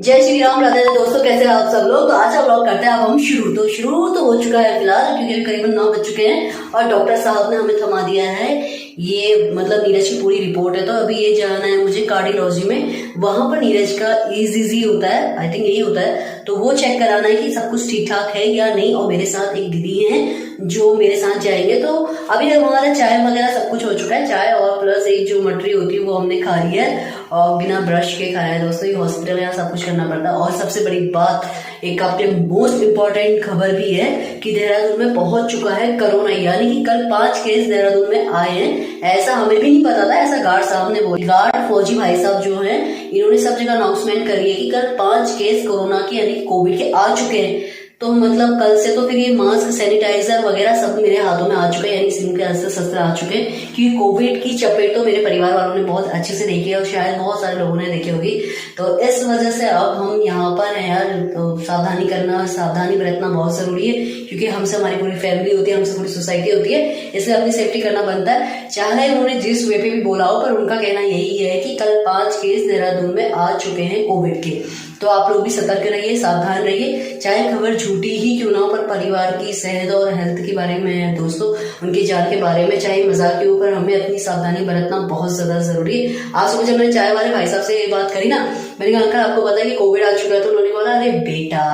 जय श्री राम। राधे राधे दोस्तों, कैसे हैं आप सब लोग। तो आज का व्लॉग करते हैं अब हम शुरू तो हो चुका है फिलहाल, क्योंकि करीबन 9 बज चुके हैं और डॉक्टर साहब ने हमें थमा दिया है। ये मतलब नीरज की पूरी रिपोर्ट है, तो अभी ये जाना है मुझे कार्डियोलॉजी में। वहां पर नीरज का ईसीजी होता है, आई थिंक यही होता है, तो वो चेक कराना है कि सब कुछ ठीक ठाक है या नहीं। और मेरे साथ एक दीदी है जो मेरे साथ जाएंगे। तो अभी तक हमारा चाय वगैरह सब कुछ हो चुका है, चाय और प्लस एक जो मटरी होती है वो हमने खा ली है और बिना ब्रश के खाया है। दोस्तों ये हॉस्पिटल में यहाँ सब कुछ करना पड़ता है। और सबसे बड़ी बात, एक आपके मोस्ट इम्पोर्टेंट खबर भी है कि देहरादून में पहुंच चुका है कोरोना, यानी कि कल 5 केस देहरादून में आए हैं। ऐसा हमें भी नहीं पता था, ऐसा गार्ड साहब ने बोला। गार्ड फौजी भाई साहब जो हैं, इन्होंने सब जगह अनाउंसमेंट करी है कि कल 5 केस कोरोना के यानी कोविड के आ चुके हैं। तो मतलब कल से तो फिर ये मास्क, सैनिटाइजर वगैरह सब मेरे हाथों में आ चुके हैं, यानी सिम के अस्त्र शस्त्र आ चुके हैं। क्योंकि कोविड की चपेट तो मेरे परिवार वालों ने बहुत अच्छे से देखी है और शायद बहुत सारे लोगों ने देखी होगी। तो इस वजह से अब हम यहाँ पर हैं यार, तो सावधानी बरतना बहुत जरूरी है, क्योंकि हमसे हमारी पूरी फैमिली होती है, हमसे पूरी सोसाइटी होती है, इसलिए अपनी सेफ्टी करना बनता है। चाहे उन्होंने जिस वे पे भी बोला हो, पर उनका कहना यही है कि कल 5 केस देहरादून में आ चुके हैं कोविड के। तो आप लोग भी सतर्क रहिए, सावधान रहिए, चाहे खबर झूठी ही क्यों ना हो, पर परिवार की सेहत और हेल्थ के बारे में, दोस्तों उनकी जान के बारे में, चाहे मजाक के ऊपर, हमें अपनी सावधानी बरतना बहुत ज्यादा जरूरी है। आज सुबह जब मैंने चाय वाले भाई साहब से ये बात करी ना, मैंने कहा अंकल आपको पता है कि कोविड आ चुका है, तो उन्होंने बोला अरे बेटा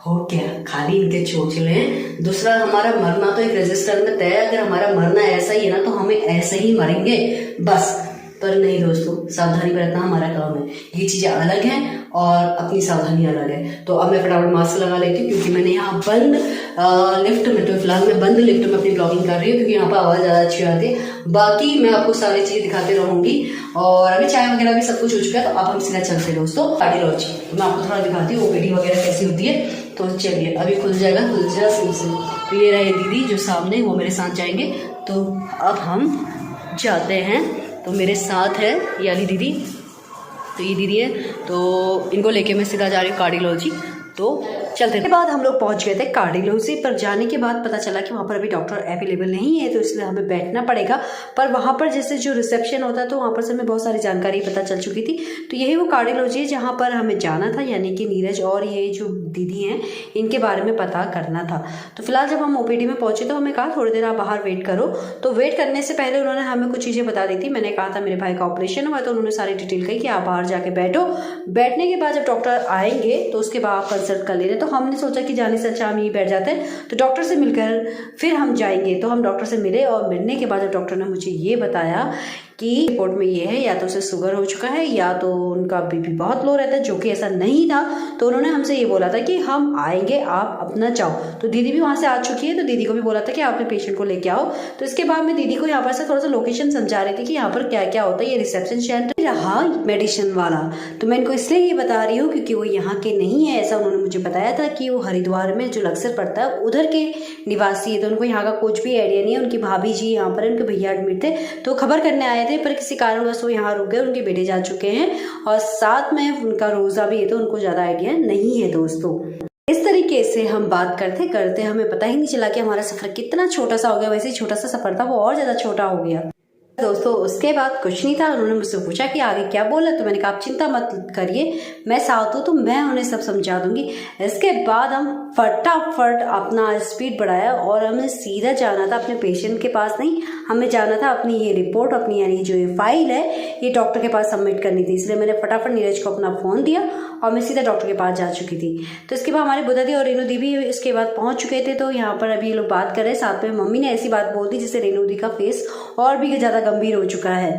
हो क्या, खाली इनके चोचले हैं। दूसरा, हमारा मरना तो एक रजिस्टर में तय है, अगर हमारा मरना ऐसा ही है ना तो हमें ऐसे ही मरेंगे बस। पर नहीं दोस्तों, सावधानी बरतना हमारा काम है, ये चीजें अलग हैं और अपनी सावधानी अलग है। तो अब मैं फटाफट मास्क लगा लेती हूँ, क्योंकि मैंने यहाँ बंद लिफ्ट में, तो फिलहाल मैं बंद लिफ्ट में अपनी ब्लॉगिंग कर रही हूँ, क्योंकि यहाँ पर आवाज ज्यादा अच्छी आती है। बाकी मैं आपको सारी चीजें दिखाते रहूंगी। और अभी चाय वगैरह भी सब कुछ हो चुका है, तो अब हम सीधा चलते हैं दोस्तों कार्डियोलॉजी। तो मैं आपको थोड़ा दिखाती हूँ ओपीडी वगैरह कैसी होती है। तो चलिए, अभी खुल जाएगा सिम से। तो ये रहे दीदी जो सामने, वो मेरे साथ जाएंगे। तो अब हम जाते हैं। तो मेरे साथ है ये वाली दीदी, तो ये दीदी है, तो इनको लेके मैं सीधा जा रही हूँ कार्डियोलॉजी। तो चलते के बाद हम लोग पहुंच गए थे कार्डियोलॉजी पर। जाने के बाद पता चला कि वहाँ पर अभी डॉक्टर अवेलेबल नहीं है, तो इसलिए हमें बैठना पड़ेगा। पर वहाँ पर जैसे जो रिसेप्शन होता है, तो वहाँ पर से हमें बहुत सारी जानकारी पता चल चुकी थी। तो यही वो कार्डियोलॉजी है जहाँ पर हमें जाना था, यानी कि नीरज और ये जो दीदी हैं इनके बारे में पता करना था। तो फिलहाल जब हम ओपीडी में पहुंचे तो हमें कहा थोड़ी देर आप बाहर वेट करो। तो वेट करने से पहले उन्होंने हमें कुछ चीज़ें बता दी थी। मैंने कहा था मेरे भाई का ऑपरेशन हुआ, तो उन्होंने सारी डिटेल कही कि आप बाहर जाके बैठो। बैठने के बाद जब डॉक्टर आएंगे तो उसके बाद आप कंसल्ट कर लेना। तो हमने सोचा कि जाने से अच्छा हम यहीं बैठ जाते हैं, तो डॉक्टर से मिलकर फिर हम जाएंगे। तो हम डॉक्टर से मिले और मिलने के बाद जब डॉक्टर ने मुझे ये बताया कि रिपोर्ट में ये है, या तो उसे शुगर हो चुका है या तो उनका बीपी बहुत लो रहता है, जो कि ऐसा नहीं था। तो उन्होंने हमसे ये बोला था कि हम आएंगे, आप अपना जाओ। तो दीदी भी वहाँ से आ चुकी है, तो दीदी को भी बोला था कि आप अपने पेशेंट को लेके आओ। तो इसके बाद मैं दीदी को यहाँ पर से थोड़ा सा लोकेशन समझा रही थी कि यहाँ पर क्या क्या होता है। ये रिसेप्शन सेंटर रहा मेडिसिन वाला, तो मैं इनको इसलिए ये बता रही हूँ क्योंकि वो यहाँ के नहीं है, ऐसा उन्होंने मुझे बताया था कि वो हरिद्वार में जो लक्सर पड़ता है उधर के निवासी है। तो उनको यहाँ का कुछ भी आइडिया नहीं है। उनकी भाभी जी यहाँ पर, उनके भैया एडमिट थे, तो खबर करने आए थे, पर किसी कारणवश वो यहाँ रुक गए। उनके बेटे जा चुके हैं और साथ में उनका रोजा भी है, तो उनको ज़्यादा आइडिया नहीं है दोस्तों। इस तरीके से हम बात करते करते हमें पता ही नहीं चला कि हमारा सफ़र कितना छोटा सा हो गया। वैसे ही छोटा सा सफ़र था, वो और ज़्यादा छोटा हो गया दोस्तों। उसके बाद कुछ नहीं था। उन्होंने मुझसे पूछा कि आगे क्या बोला, तो मैंने कहा आप चिंता मत करिए, मैं साथ हूँ, तो मैं उन्हें सब समझा दूंगी। इसके बाद हम फटाफट अपना स्पीड बढ़ाया और हमें सीधा जाना था अपने पेशेंट के पास। नहीं, हमें जाना था अपनी ये रिपोर्ट, अपनी यानी जो ये फाइल है, ये डॉक्टर के पास सबमिट करनी थी। इसलिए मैंने फटाफट नीरज को अपना फ़ोन दिया और मैं सीधा डॉक्टर के पास जा चुकी थी। तो इसके बाद हमारे बुद्धा दी और रेणु दी भी इसके बाद पहुंच चुके थे। तो यहाँ पर अभी ये लोग बात कर रहे हैं, साथ में मम्मी ने ऐसी बात बोल दी जिससे रेणु दी का फेस और भी ज़्यादा गंभीर हो चुका है।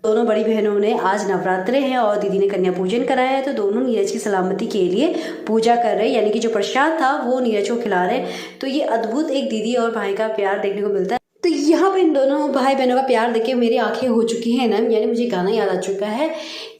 दोनों बड़ी बहनों ने, आज नवरात्रे हैं और दीदी ने कन्या पूजन कराया है, तो दोनों नीरज की सलामती के लिए पूजा कर रहे हैं, यानी कि जो प्रसाद था वो नीरज को खिला रहे हैं। तो ये अद्भुत एक दीदी और भाई का प्यार देखने को मिलता है। तो यहाँ पे इन दोनों भाई बहनों का प्यार देख के मेरी आंखें हो चुकी हैं ना, यानी मुझे गाना याद आ चुका है,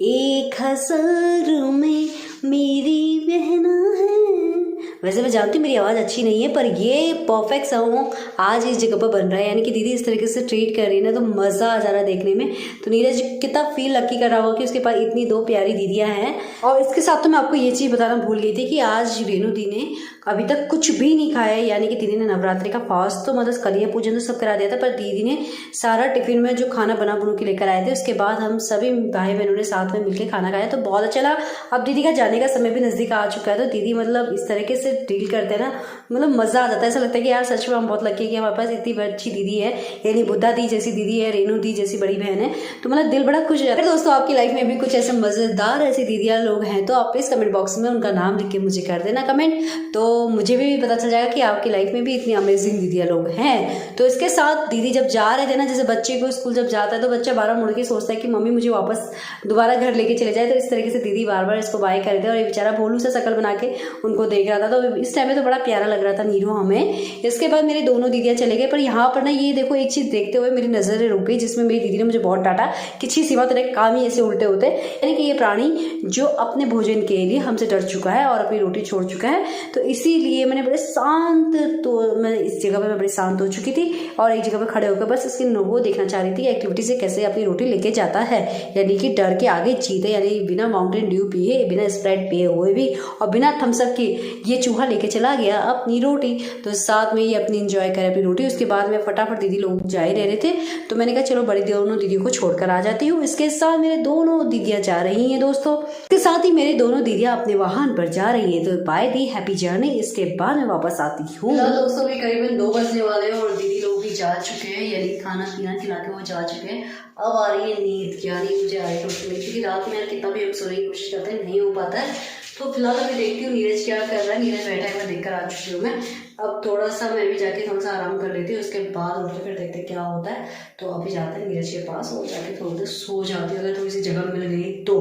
एक हज़ार में मेरी बहना है, वैसे मैं जानती हूँ मेरी आवाज़ अच्छी नहीं है, पर ये परफेक्ट सॉन्ग आज इस जगह पर बन रहा है, यानी कि दीदी इस तरीके से ट्रीट कर रही है ना, तो मज़ा आ जा रहा है देखने में। तो नीरज कितना फील लकी कर रहा होगा कि उसके पास इतनी दो प्यारी दीदियाँ हैं। और इसके साथ तो मैं आपको ये चीज़ बताना भूल गई थी कि आज रेणु दी ने अभी तक कुछ भी नहीं खाया है, यानी कि दीदी ने नवरात्रि का फास्ट तो मतलब कलिया पूजन तो सब करा दिया था, पर दीदी ने सारा टिफिन में जो खाना बना बनू के लेकर आए थे, उसके बाद हम सभी भाई बहनों ने साथ में मिलकर खाना खाया, तो बहुत अच्छा लगा। अब दीदी का जाने का समय भी नज़दीक आ चुका है, तो दीदी मतलब इस तरीके से डील करते हैं ना, मतलब मज़ा आ जाता है। ऐसा लगता है कि यार सच में हम बहुत लकी है कि हमारे पास इतनी अच्छी दीदी है, यानी बुद्धा दी जैसी दीदी है, रेणु दी जैसी बड़ी बहन है, तो मतलब दिल बड़ा खुश हो जाता है। दोस्तों आपकी लाइफ में भी कुछ ऐसे मज़ेदार ऐसी दीदियाँ लोग हैं तो आप प्लीज़ कमेंट बॉक्स में उनका नाम लिख के मुझे कर देना कमेंट, तो मुझे भी पता चल जाएगा कि आपकी लाइफ में भी इतनी अमेजिंग दीदियाँ लोग हैं। तो इसके साथ दीदी जब जा रहे थे ना, जैसे बच्चे को स्कूल जब जाता है तो बच्चा बार मुड़ के सोचता है कि मम्मी मुझे वापस दोबारा घर लेके चले जाए, तो इस तरीके से दीदी बार बार इसको बाय कर थे और ये बेचारा भोलू सा शकल बना के उनको देख रहा था, तो इस टाइम में तो बड़ा प्यारा लग रहा था नीरू हमें। इसके बाद मेरी दोनों दीदियाँ चले गए, पर यहाँ पर ना ये देखो एक चीज़ देखते हुए मेरी नज़रें रुक गई, जिसमें मेरी दीदी ने मुझे बहुत डांटा कि छी सीमा तेरे काम ही ऐसे उल्टे होते, यानी कि ये प्राणी जो अपने भोजन के लिए हमसे डर चुका है और अपनी रोटी छोड़ चुका है, तो इसीलिए मैंने बड़े शांत, तो मैं इस जगह पर मैं बड़ी शांत हो चुकी थी और एक जगह पर खड़े होकर बस इसकी वो देखना चाह रही थी एक्टिविटी से कैसे अपनी रोटी लेके जाता है, यानी कि डर के आगे जीते, यानी बिना माउंटेन ड्यू पिए, बिना स्प्राइट पिए हुए भी और बिना थम्सअप के ये चूहा लेके चला गया अपनी रोटी, तो साथ में ये अपनी इंजॉय करे अपनी रोटी। उसके बाद में फटाफट दीदी लोग जा ही रह रहे थे, तो मैंने कहा चलो बड़ी दोनों दीदियों को छोड़कर आ जाती हूँ। इसके साथ मेरे दोनों दीदियाँ जा रही हैं दोस्तों, इसके साथ ही मेरे दोनों दीदियाँ अपने वाहन पर जा रही हैं, तो बाय दी हैप्पी जर्नी। इसके बाद मैं वापस आती हूँ। दोस्तों भी करीबन 2 बजने वाले हैं और दीदी लोग भी जा चुके हैं, यानी खाना पीना खिला के वो जा चुके हैं। अब आ रही है नींद, यानी मुझे आई तो क्योंकि रात में कितना भी हम सोने की कोशिश करते हैं नहीं हो पाता है। तो फिलहाल अभी देखती हूँ नीरज क्या कर रहा है। नीरज बैठा है, मैं देखकर आ चुकी हूँ मैं। अब थोड़ा सा मैं भी जाके थोड़ा सा आराम कर लेती हूँ, उसके बाद उठ के फिर देखते क्या होता है। तो अभी जाते हैं नीरज के पास और जाके थोड़ी देर सो जाती हूँ, अगर थोड़ी सी जगह मिल गई तो।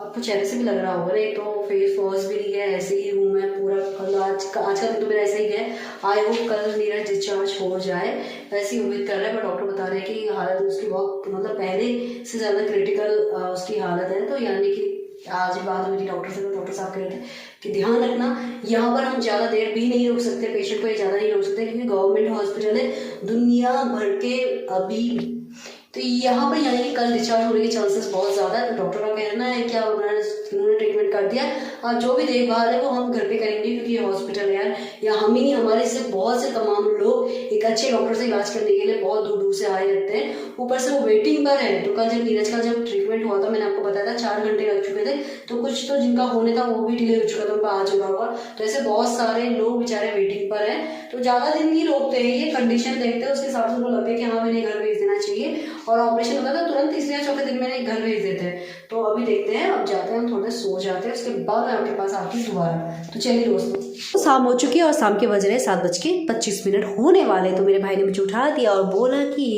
आपको चेहरे से भी लग रहा होगा, एक तो फेस वॉश भी नहीं है, ऐसे ही हूँ मैं पूरा। कल आज का दिन तो मेरा ऐसा ही है। आई होप कल नीरज डिस्चार्ज हो जाए, ऐसी उम्मीद कर रहे हैं, पर डॉक्टर बता रहे हैं कि हालत उसकी बहुत मतलब पहले से ज़्यादा क्रिटिकल उसकी हालत है। तो यानी कि आज बात हुई थी डॉक्टर से, तो डॉक्टर साहब कह रहे थे कि ध्यान रखना, यहाँ पर हम ज़्यादा देर भी नहीं रोक सकते, पेशेंट को ये ज़्यादा नहीं रोक सकते, क्योंकि गवर्नमेंट हॉस्पिटल है दुनिया भर के अभी, तो यहाँ पर यानी कि कल डिस्चार्ज होने के चांसेस बहुत ज़्यादा है। तो डॉक्टर का कहना है कि उन्होंने ट्रीटमेंट कर दिया, और जो भी देखभाल है वो हम घर पे करेंगे, क्योंकि ये हॉस्पिटल है यार, या हम ही नहीं हमारे से बहुत से तमाम लोग एक अच्छे डॉक्टर से इलाज करने के लिए बहुत दूर दूर से आए रहते हैं, ऊपर से वो वेटिंग पर है। तो कल जब नीरज का जब ट्रीटमेंट हुआ था, मैंने आपको बताया था 4 घंटे लग चुके थे, तो कुछ तो जिनका होने था वो भी डिले हो चुका था, उनका आ चुका होगा। तो ऐसे बहुत सारे लोग बेचारे वेटिंग पर हैं, तो ज़्यादा दिन नहीं रोकते हैं, ये कंडीशन देखते हैं उसके हिसाब से उनको लगता है कि हाँ मैंने घर भेज देना चाहिए, और ऑपरेशन होता था तुरंत 3 या 4 दिन में घर भेज देते हैं। तो अभी देखते हैं, अब जाते हैं हम थोड़े सो जाते हैं, उसके बाद मैं आपके पास आती हूँ दोबारा। तो चलिए दोस्तों, तो शाम हो चुकी है और शाम के बज रहे 7:25 होने वाले। तो मेरे भाई ने मुझे उठा दिया और बोला कि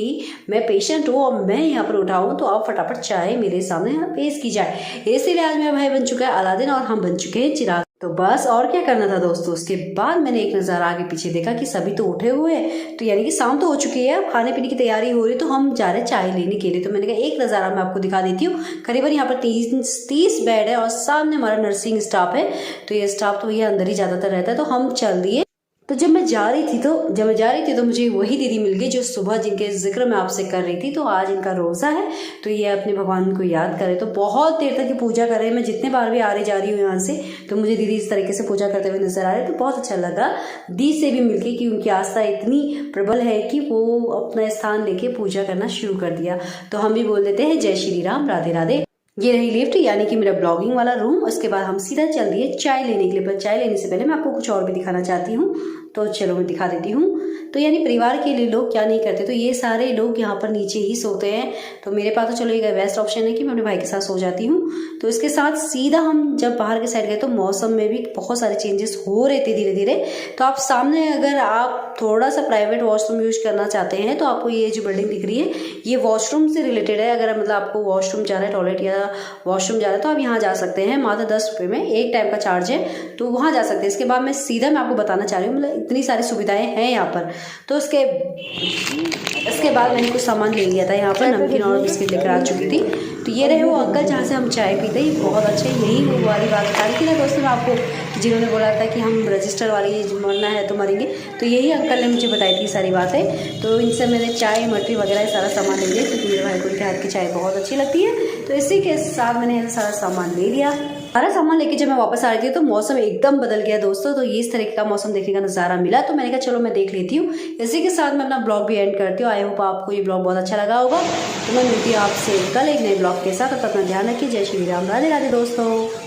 मैं पेशेंट हूँ और मैं यहाँ पर उठाऊँ, तो आप फटाफट चाय मेरे सामने यहाँ पेश की जाए। इसीलिए आज मेरा भाई बन चुका है अलादीन और हम बन चुके हैं चिराग। तो बस और क्या करना था दोस्तों। उसके बाद मैंने एक नज़र आगे पीछे देखा कि सभी तो उठे हुए हैं, तो यानी कि शाम तो हो चुकी है, अब खाने पीने की तैयारी हो रही है, तो हम जा रहे हैं चाय लेने के लिए। तो मैंने कहा एक नज़ारा मैं आपको दिखा देती हूँ। करीबन यहाँ पर 30 बेड है और सामने हमारा नर्सिंग स्टाफ है, तो ये स्टाफ तो ये अंदर ही ज़्यादातर रहता है। तो हम चल दिए। तो जब मैं जा रही थी तो मुझे वही दीदी मिल गई जो सुबह जिनके जिक्र मैं आपसे कर रही थी। तो आज इनका रोज़ा है, तो ये अपने भगवान को याद करे, तो बहुत देर तक ये पूजा कर रहे हैं। मैं जितने बार भी आ रही जा रही हूँ यहाँ से, तो मुझे दीदी इस तरीके से पूजा करते हुए नजर आ रहे, तो बहुत अच्छा लगा दी से भी मिलके कि उनकी आस्था इतनी प्रबल है कि वो अपना स्थान लेके पूजा करना शुरू कर दिया। तो हम भी बोल देते हैं जय श्री राम, राधे राधे। ये रही लिफ्ट, यानी कि मेरा ब्लॉगिंग वाला रूम। उसके बाद हम सीधा चल दिए चाय लेने के लिए, पर चाय लेने से पहले मैं आपको कुछ और भी दिखाना चाहती हूँ, तो चलो मैं दिखा देती हूँ। तो यानी परिवार के लिए लोग क्या नहीं करते, तो ये सारे लोग यहाँ पर नीचे ही सोते हैं। तो मेरे पास तो चलो ये बेस्ट ऑप्शन है कि मैं अपने भाई के साथ सो जाती हूँ। तो इसके साथ सीधा हम जब बाहर के साइड गए तो मौसम में भी बहुत सारे चेंजेस हो रहे थे धीरे धीरे। तो आप सामने अगर आप थोड़ा सा प्राइवेट वॉशरूम यूज करना चाहते हैं, तो आपको ये जो बिल्डिंग दिख रही है ये वॉशरूम से रिलेटेड है। अगर मतलब आपको वॉशरूम जाना है, टॉयलेट या वॉशरूम जाना है, तो आप यहाँ जा सकते हैं। मात्र 10 रुपये में एक टाइम का चार्ज है, तो वहाँ जा सकते हैं। इसके बाद मैं आपको बताना चाह रही हूँ, मतलब इतनी सारी सुविधाएं हैं यहाँ पर। तो उसके बाद मैंने कुछ सामान ले लिया था। यहाँ पर नमकीन और बिस्किट लेकर आ चुकी थी। तो ये रहे वो अंकल जहाँ से हम चाय पीते ही, बहुत अच्छे। यही वो वाली बात बता रही थी ना दोस्तों मैं आपको, जिन्होंने बोला था कि हम रजिस्टर वाली मरना है तो मरेंगे, तो यही अंकल ने मुझे बताई थी सारी बातें। तो इनसे मैंने चाय मटरी वगैरह सारा सामान ले लिया, क्योंकि मेरे भाई को उनके हाथ की चाय बहुत अच्छी लगती है। तो इसी के साथ मैंने सारा सामान ले लिया। सारा सामान लेके जब मैं वापस आ रही थी तो मौसम एकदम बदल गया दोस्तों। तो इस तरीके का मौसम देखने का नज़ारा मिला, तो मैंने कहा चलो मैं देख लेती हूँ। इसी के साथ मैं अपना ब्लॉग भी एंड करती हूँ। आई होप आपको ये ब्लॉग बहुत अच्छा लगा होगा। तो मैं मिलती हूँ आपसे कल एक नए ब्लॉग के साथ। तब तक अपना ध्यान रखिए। जय श्री राम, राधे राधे दोस्तों।